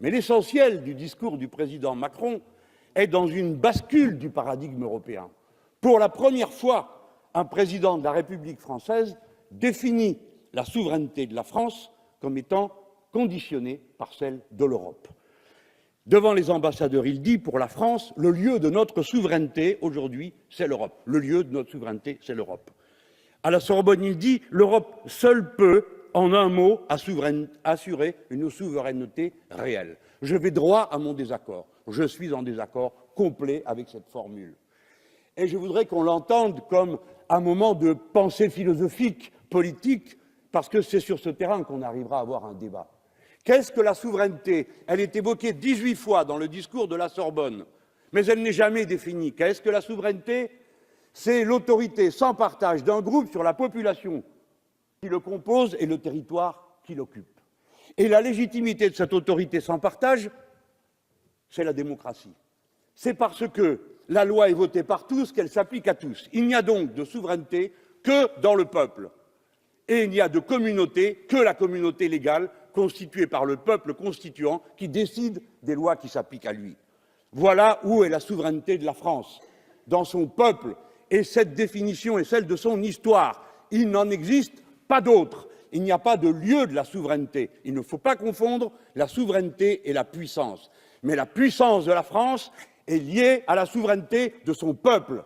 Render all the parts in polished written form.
Mais l'essentiel du discours du président Macron est dans une bascule du paradigme européen. Pour la première fois, un président de la République française définit la souveraineté de la France comme étant conditionnée par celle de l'Europe. Devant les ambassadeurs, il dit, pour la France, le lieu de notre souveraineté aujourd'hui, c'est l'Europe. Le lieu de notre souveraineté, c'est l'Europe. À la Sorbonne, il dit, l'Europe seule peut, en un mot, assurer une souveraineté réelle. Je vais droit à mon désaccord. Je suis en désaccord complet avec cette formule. Et je voudrais qu'on l'entende comme un moment de pensée philosophique, politique, parce que c'est sur ce terrain qu'on arrivera à avoir un débat. Qu'est-ce que la souveraineté? Elle est évoquée 18 fois dans le discours de la Sorbonne, mais elle n'est jamais définie. Qu'est-ce que la souveraineté? C'est l'autorité sans partage d'un groupe sur la population qui le compose et le territoire qu'il occupe. Et la légitimité de cette autorité sans partage, c'est la démocratie. C'est parce que la loi est votée par tous qu'elle s'applique à tous. Il n'y a donc de souveraineté que dans le peuple. Et il n'y a de communauté que la communauté légale constituée par le peuple constituant qui décide des lois qui s'appliquent à lui. Voilà où est la souveraineté de la France, dans son peuple, et cette définition est celle de son histoire. Il n'en existe pas d'autre. Il n'y a pas de lieu de la souveraineté. Il ne faut pas confondre la souveraineté et la puissance. Mais la puissance de la France est liée à la souveraineté de son peuple,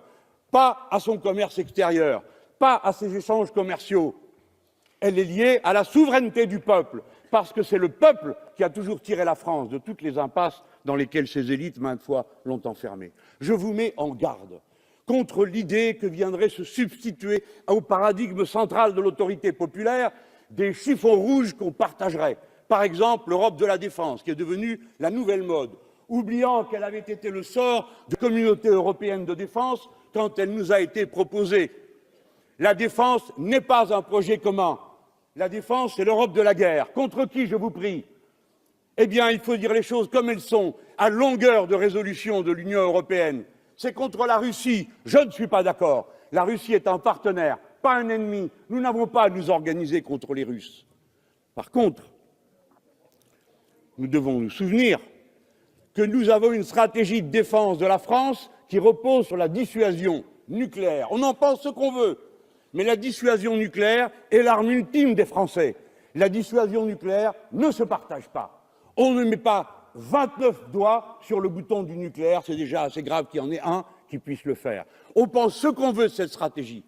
pas à son commerce extérieur, pas à ses échanges commerciaux. Elle est liée à la souveraineté du peuple, parce que c'est le peuple qui a toujours tiré la France de toutes les impasses dans lesquelles ses élites, maintes fois, l'ont enfermée. Je vous mets en garde contre l'idée que viendraient se substituer au paradigme central de l'autorité populaire des chiffons rouges qu'on partagerait. Par exemple, l'Europe de la défense, qui est devenue la nouvelle mode, oubliant qu'elle avait été le sort de la communauté européenne de défense quand elle nous a été proposée. La défense n'est pas un projet commun. La défense, c'est l'Europe de la guerre. Contre qui, je vous prie? Eh bien, il faut dire les choses comme elles sont, à longueur de résolution de l'Union européenne. C'est contre la Russie. Je ne suis pas d'accord. La Russie est un partenaire, pas un ennemi. Nous n'avons pas à nous organiser contre les Russes. Par contre, nous devons nous souvenir que nous avons une stratégie de défense de la France qui repose sur la dissuasion nucléaire. On en pense ce qu'on veut, mais la dissuasion nucléaire est l'arme ultime des Français. La dissuasion nucléaire ne se partage pas. On ne met pas 29 doigts sur le bouton du nucléaire, c'est déjà assez grave qu'il y en ait un qui puisse le faire. On pense ce qu'on veut de cette stratégie,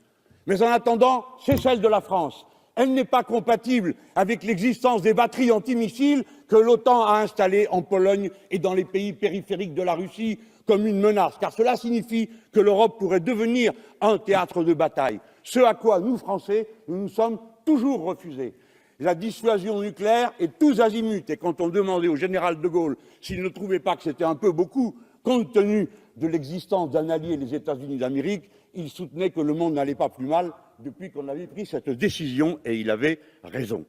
mais en attendant, c'est celle de la France. Elle n'est pas compatible avec l'existence des batteries antimissiles que l'OTAN a installées en Pologne et dans les pays périphériques de la Russie comme une menace, car cela signifie que l'Europe pourrait devenir un théâtre de bataille, ce à quoi nous, Français, nous nous sommes toujours refusés. La dissuasion nucléaire est tous azimuts, et quand on demandait au général de Gaulle s'il ne trouvait pas que c'était un peu beaucoup, compte tenu de l'existence d'un allié, les États-Unis d'Amérique, il soutenait que le monde n'allait pas plus mal depuis qu'on avait pris cette décision, et il avait raison.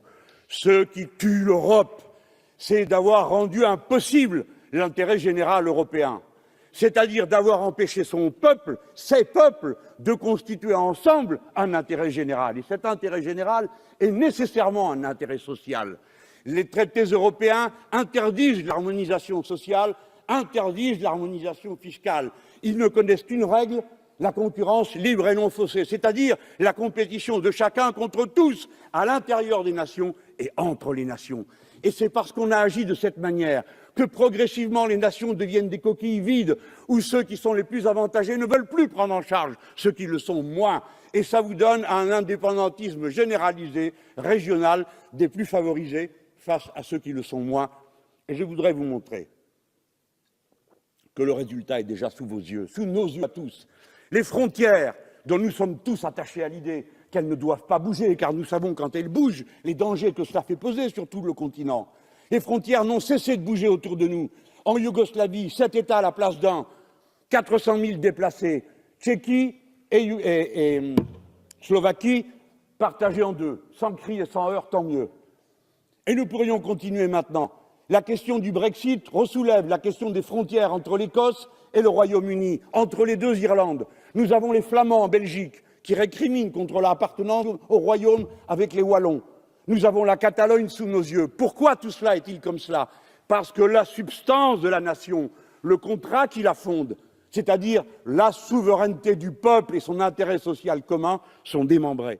Ce qui tue l'Europe, c'est d'avoir rendu impossible l'intérêt général européen, c'est-à-dire d'avoir empêché son peuple, ses peuples, de constituer ensemble un intérêt général. Et cet intérêt général est nécessairement un intérêt social. Les traités européens interdisent l'harmonisation sociale, interdisent l'harmonisation fiscale. Ils ne connaissent qu'une règle, la concurrence libre et non faussée, c'est-à-dire la compétition de chacun contre tous, à l'intérieur des nations et entre les nations. Et c'est parce qu'on a agi de cette manière que progressivement les nations deviennent des coquilles vides, où ceux qui sont les plus avantagés ne veulent plus prendre en charge ceux qui le sont moins. Et ça vous donne un indépendantisme généralisé, régional, des plus favorisés face à ceux qui le sont moins. Et je voudrais vous montrer que le résultat est déjà sous vos yeux, sous nos yeux à tous. Les frontières, dont nous sommes tous attachés à l'idée qu'elles ne doivent pas bouger, car nous savons quand elles bougent les dangers que cela fait peser sur tout le continent. Les frontières n'ont cessé de bouger autour de nous. En Yougoslavie, 7 États à la place d'un, 400 000 déplacés. Tchéquie et Slovaquie partagés en deux, sans cris et sans heurts, tant mieux. Et nous pourrions continuer maintenant. La question du Brexit ressoulève la question des frontières entre l'Écosse et le Royaume-Uni, entre les deux Irlandes. Nous avons les Flamands en Belgique, qui récriminent contre l'appartenance au Royaume avec les Wallons. Nous avons la Catalogne sous nos yeux. Pourquoi tout cela est-il comme cela? parce que la substance de la nation, le contrat qui la fonde, c'est-à-dire la souveraineté du peuple et son intérêt social commun, sont démembrés.